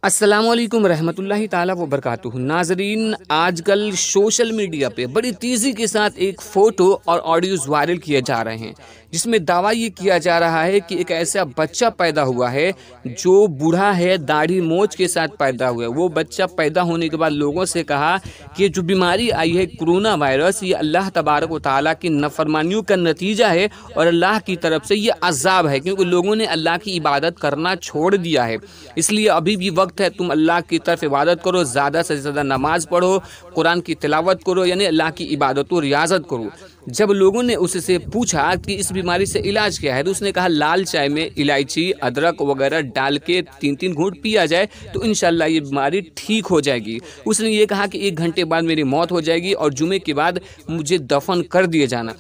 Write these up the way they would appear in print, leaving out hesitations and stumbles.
अस्सलामुअलैकुम रहमतुल्लाहि ताला व बरकातुहू। नाजरीन, आजकल सोशल मीडिया पे बड़ी तेज़ी के साथ एक फ़ोटो और ऑडियोज़ वायरल किए जा रहे हैं, जिसमें दावा ये किया जा रहा है कि एक ऐसा बच्चा पैदा हुआ है जो बूढ़ा है, दाढ़ी मूंछ के साथ पैदा हुआ है। वो बच्चा पैदा होने के बाद लोगों से कहा कि जो बीमारी आई है कोरोना वायरस, ये अल्लाह तबारक व तआला की नाफरमानियों का नतीजा है और अल्लाह की तरफ से ये अज़ाब है, क्योंकि लोगों ने अल्लाह की इबादत करना छोड़ दिया है। इसलिए अभी भी वक्त है, तुम अल्लाह की तरफ इबादत करो, ज़्यादा से ज़्यादा नमाज पढ़ो, कुरान की तिलावत करो, यानी अल्लाह की इबादत और रियाजत करो। जब लोगों ने उससे पूछा कि इस बीमारी से इलाज क्या है, तो उसने कहा लाल चाय में इलायची अदरक वगैरह डाल के 3-3 घूंट पिया जाए तो इंशाल्लाह ये बीमारी ठीक हो जाएगी। उसने ये कहा कि 1 घंटे बाद मेरी मौत हो जाएगी और जुमे के बाद मुझे दफन कर दिए जाना।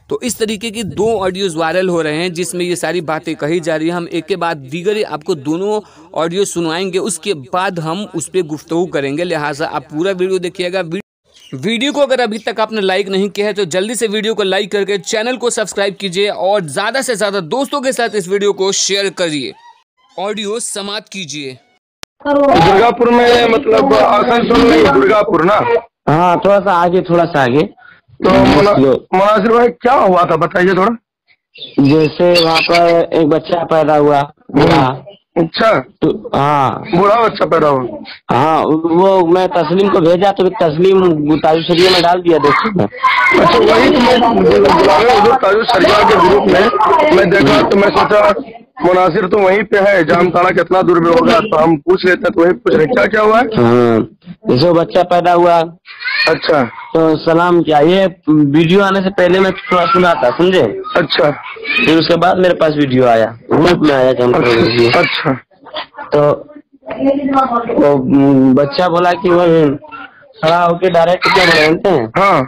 तो इस तरीके की 2 ऑडियोज़ वायरल हो रहे हैं, जिसमें ये सारी बातें कही जा रही हैं। हम एक के बाद दीगर आपको दोनों ऑडियो सुनवाएंगे, उसके बाद हम उस पर गुफ्तगू करेंगे। लिहाजा आप पूरा वीडियो देखिएगा। वीडियो को अगर अभी तक आपने लाइक नहीं किया है तो जल्दी से वीडियो को लाइक करके चैनल को सब्सक्राइब कीजिए और ज़्यादा से ज़्यादा दोस्तों के साथ इस वीडियो को शेयर करिए। ऑडियो समाप्त कीजिए। दुर्गापुर में मतलब आसनसोल में दुर्गापुर ना। हाँ, थोड़ा सा आगे। तो मुनासिर भाई क्या हुआ था बताइए थोड़ा। जैसे वहाँ पर एक बच्चा पैदा हुआ बूढ़ा। अच्छा, तो हाँ बूढ़ा बच्चा पैदा हुआ। हाँ, वो मैं तस्लीम को भेजा तो तस्लीम ताजु शरिया में डाल दिया दोस्तों। अच्छा, वही तो मैं उधर ताजु शरिया के ग्रुप में मैं देखा तो मैं सोचा मुनासिर तो वहीं पे है, जामताड़ा कितना दूर में होगा, तो हम पूछ लेते हैं। तो वही पूछ रहे क्या क्या हुआ है। हाँ, जैसे वो बच्चा पैदा हुआ। अच्छा, तो सलाम किया। ये वीडियो आने से पहले मैं थोड़ा सुना था, समझे। अच्छा, फिर उसके बाद मेरे पास वीडियो आया, ग्रुप में आया अच्छा, अच्छा। तो वो बच्चा बोला कि वो खड़ा होके डायरेक्ट क्या बोलते हैं, हाँ,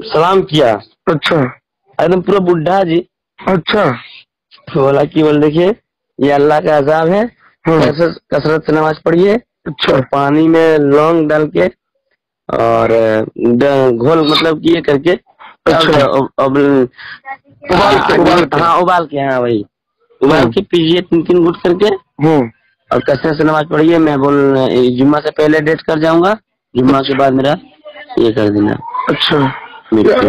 सलाम किया। अच्छा, एकदम पूरा बुढ़ा जी। अच्छा, बोला कि बोल देखिए ये अल्लाह का अजाब है, कसरत से नमाज पढ़िए। अच्छा, और पानी में लौंग डाल के और घोल मतलब ये करके। अच्छा, उबाल के हाँ वही उबाल के पीजिए 3-3 घूंट करके। और कसरत से नमाज पढ़िए। मैं जुम्मा से पहले डेट कर जाऊंगा, जुम्मा के बाद मेरा ये कर देना। अच्छा,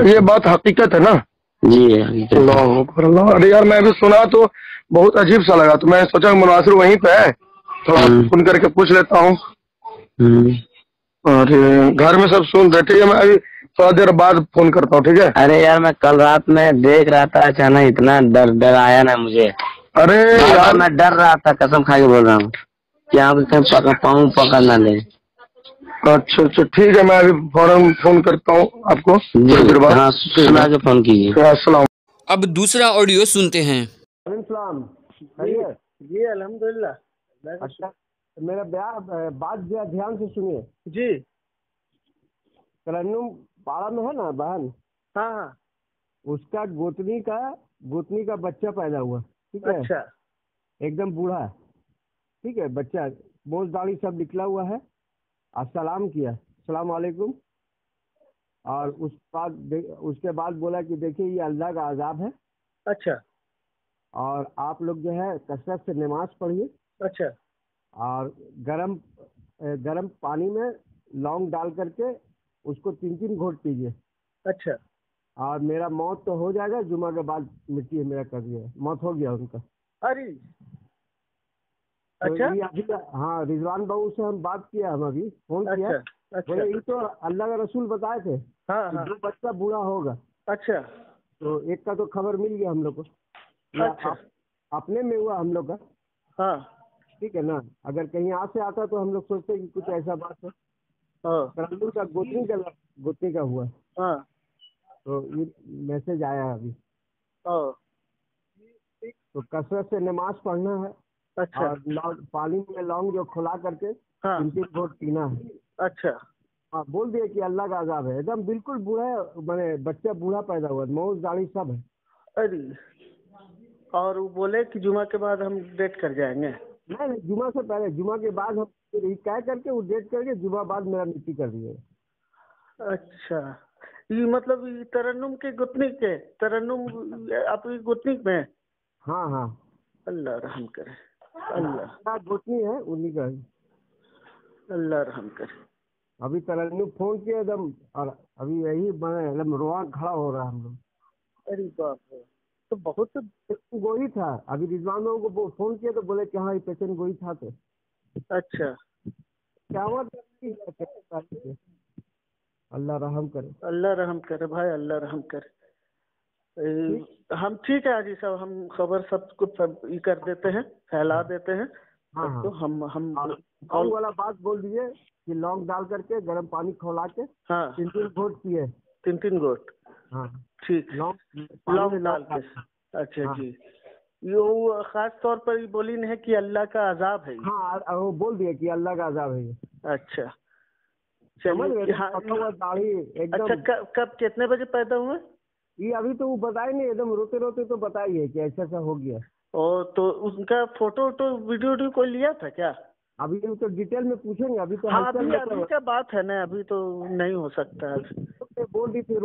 ये बात हकीकत है ना। जी अल्लाह। अरे यार, मैं भी सुना तो बहुत अजीब सा लगा, तो मैं सोचा मुनासिर वहीं पे है, थोड़ा फोन करके पूछ लेता हूँ। और घर में सब सुन रहे। ठीक है, मैं अभी थोड़ा देर बाद फोन करता हूँ, ठीक है। अरे यार, मैं कल रात में देख रहा था, अचानक इतना डर आया ना मुझे। अरे यार, मैं डर रहा था, कसम खा के बोल रहा हूँ कि आप कहीं पाँव पकड़ ना ले। अच्छा अच्छा, ठीक है, मैं अभी फौरन फोन करता हूँ आपको। हाँ, सुना के फोन कीजिए। अस्सलाम। अब दूसरा ऑडियो सुनते हैं। जी अल्हम्दुलिल्लाह। अच्छा, मेरा बात ध्यान से सुनिए जी। तरन्नुम पाड़ा में है ना बहन, हाँ हाँ। उसका गोतनी का बच्चा पैदा हुआ। ठीक है। अच्छा, एकदम बूढ़ा है। ठीक है, बच्चा मोज दाढ़ी सब निकला हुआ है। सलाम किया, सलाम वालेकुम। और उसके बाद बोला कि देखिए ये अल्लाह का अजाब है अच्छा, और आप लोग जो है कसरत से नमाज पढ़िए अच्छा, और गरम पानी में लौंग डाल करके उसको 3-3 घोंट पीजिए। अच्छा, और मेरा मौत तो हो जाएगा, जुमा के बाद मिट्टी है मेरा कर दिया, मौत हो गया उनका। अरे तो अच्छा, ये अभी हाँ, रिजवान बाबू से हम बात किया, हम अभी फोन किया। अच्छा, अच्छा, बोले ये तो अल्लाह का रसूल बताए थे हाँ कि हाँ, जो बच्चा बूढ़ा होगा। अच्छा, तो एक का तो खबर मिल गया हम लोग को। अच्छा, अपने में हुआ हम लोग का। हाँ ठीक है ना, अगर कहीं यहाँ से आता तो हम लोग सोचते कि कुछ ऐसा बात है। हाँ तरन्नुम का गोतनी का हुआ। हाँ तो ये मैसेज आया अभी। हाँ, तो कसरत से नमाज पढ़ना है अच्छा, और पानी में लौंग जो खुला करके हाँ, 3-3 घोंट पीना है। अच्छा, हाँ, बोल दिए कि अल्लाह का अजाब है। एकदम बिल्कुल बूढ़ा है, मैंने बच्चा बूढ़ा पैदा हुआ, मूंछ दाढ़ी सब है। अरे और वो बोले कि जुमा के बाद हम डेट कर जाएंगे। नहीं, जुमा से पहले, जुमा के बाद हम तय करके वो डेट करके जुमा बाद मेरा मिट्टी कर दिए। अच्छा, ये मतलब ये तरन्नुम के गुतनी के तरन्नुम आपकी गुतनी में। हाँ हाँ। अल्लाह रहम करे। अल्लाह घुटनी है उन्हीं का है। अल्लाह रहम करे। अभी तरन्नुम फोन किया एकदम, और अभी यही मैं एकदम रोआ खड़ा हो रहा है हम लोग। अरे बाप रे, तो बहुत गोई था। अभी रिजवान लोगों को फोन किया तो बोले कि हाँ ये पेशेंट गोई था। तो अच्छा, क्या हुआ? अल्लाह रहम करे। अल्लाह रहम करे भाई, अल्लाह रहम करे। हम ठीक है हाजी साहब, हम खबर सबको सब ये कर देते हैं, फैला देते हैं। हाँ हाँ। तो हम कॉल वाला बात बोल दीजिए कि लौंग डाल करके गर्म पानी खौला के हाँ 3 घोट पिए। 3 घोट। हाँ ठीक, लौंग डाल के। अच्छा हाँ। जी, ये खास तौर पर ये बोली नहीं है कि अल्लाह का अजाब है। हाँ वो बोल दिए कि अल्लाह का अजाब है ये। अच्छा समझ चलिए। गए? हाँ, दाढ़ी एकदम। अच्छा कब कितने बजे पैदा हुए? ये अभी तो वो बताए नहीं, एकदम रोते रोते तो बताइए कि ऐसा ऐसा हो गया। और तो उनका फोटो वीडियो कोई लिया था क्या? अभी तो डिटेल में पूछेंगे। अभी तो हाँ अभी क्या बात है ना, अभी तो नहीं हो सकता है। बोल रही थी,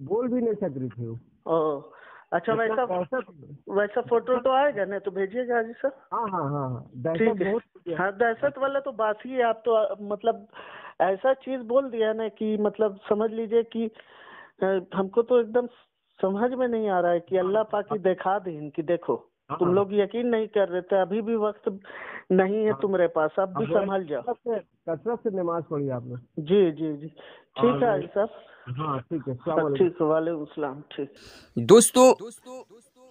बोल भी नहीं सक रही थी वो। ओ अच्छा, वैसा फोटो तो आएगा ना, तो भेजिएगा हाजी सर। हाँ हाँ हाँ ठीक है। हाँ दहशत वाला तो बात ही है। आप तो मतलब ऐसा चीज बोल दिया ना कि मतलब समझ लीजिए कि हमको तो एकदम समझ में नहीं आ रहा है कि अल्लाह पाक ही दिखा दे इनकी। देखो तुम लोग यकीन नहीं कर रहे थे, अभी भी वक्त नहीं है तुम्हारे पास, अब भी संभल जाओ। कसरत से नमाज पढ़ी आपने? जी जी जी ठीक है हाजी साहब। हाँ ठीक है, ठीक है, वालेकुम सलाम। ठीक। दोस्तों,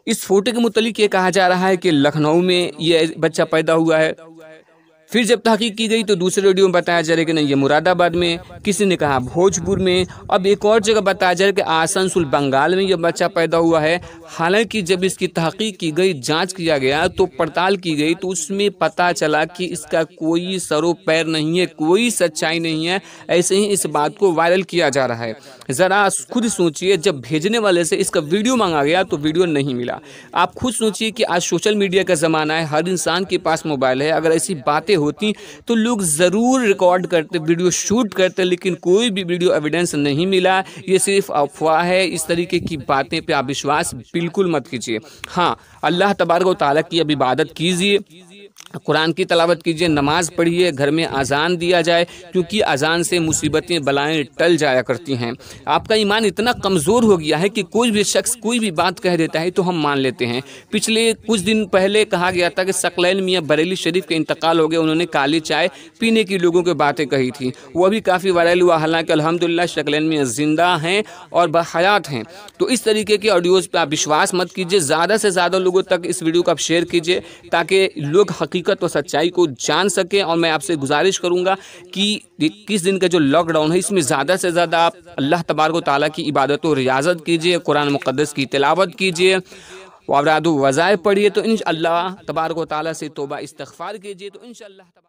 इस फोटो के मुतालिक ये कहा जा रहा है कि लखनऊ में ये बच्चा पैदा हुआ है। फिर जब तहकीक की गई तो दूसरे वीडियो में बताया जा रहा है कि नहीं ये मुरादाबाद में, किसी ने कहा भोजपुर में, अब एक और जगह बताया जा रहा है कि आसनसोल बंगाल में ये बच्चा पैदा हुआ है। हालांकि जब इसकी तहकीक की गई, जांच किया गया, तो पड़ताल की गई, तो उसमें पता चला कि इसका कोई सरो पैर नहीं है, कोई सच्चाई नहीं है। ऐसे ही इस बात को वायरल किया जा रहा है। ज़रा खुद सोचिए, जब भेजने वाले से इसका वीडियो मांगा गया तो वीडियो नहीं मिला। आप खुद सोचिए कि आज सोशल मीडिया का ज़माना है, हर इंसान के पास मोबाइल है। अगर ऐसी बातें होती तो लोग ज़रूर रिकॉर्ड करते, वीडियो शूट करते, लेकिन कोई भी वीडियो एविडेंस नहीं मिला। ये सिर्फ अफवाह है। इस तरीके की बातें पे आप विश्वास बिल्कुल मत कीजिए। हाँ, अल्लाह तबारक व तआला की अब इबादत कीजिए, कुरान की तलावत कीजिए, नमाज पढ़िए, घर में अजान दिया जाए, क्योंकि अजान से मुसीबतें बलाएं टल जाया करती हैं। आपका ईमान इतना कमज़ोर हो गया है कि कोई भी शख्स कोई भी बात कह देता है तो हम मान लेते हैं। पिछले कुछ दिन पहले कहा गया था कि सकलैन मियाँ बरेली शरीफ के इंतकाल हो गए। उन्होंने काली चाय पीने की लोगों की बातें कही थी, वो भी काफ़ी वायरल हुआ। हालांकि अल्हम्दुलिल्लाह सकलैन मियाँ जिंदा हैं और बहयात हैं। तो इस तरीके के ऑडियोज़ पर आप विश्वास मत कीजिए। ज़्यादा से ज़्यादा लोगों तक इस वीडियो को आप शेयर कीजिए ताकि लोग हकीकत और सच्चाई को जान सके। और मैं आपसे गुजारिश करूंगा कि 21 दिन का जो लॉकडाउन है, इसमें ज़्यादा से ज़्यादा आप अल्लाह तबारक व तआला की इबादत और रियाजत कीजिए, कुरान मुक़द्दस की तिलावत कीजिए, औराद वज़ाइफ पढ़िए, तो इंशाअल्लाह तबारक व तआला से तौबा इस्तिग़फ़ार कीजिए, तो इंशाअल्लाह।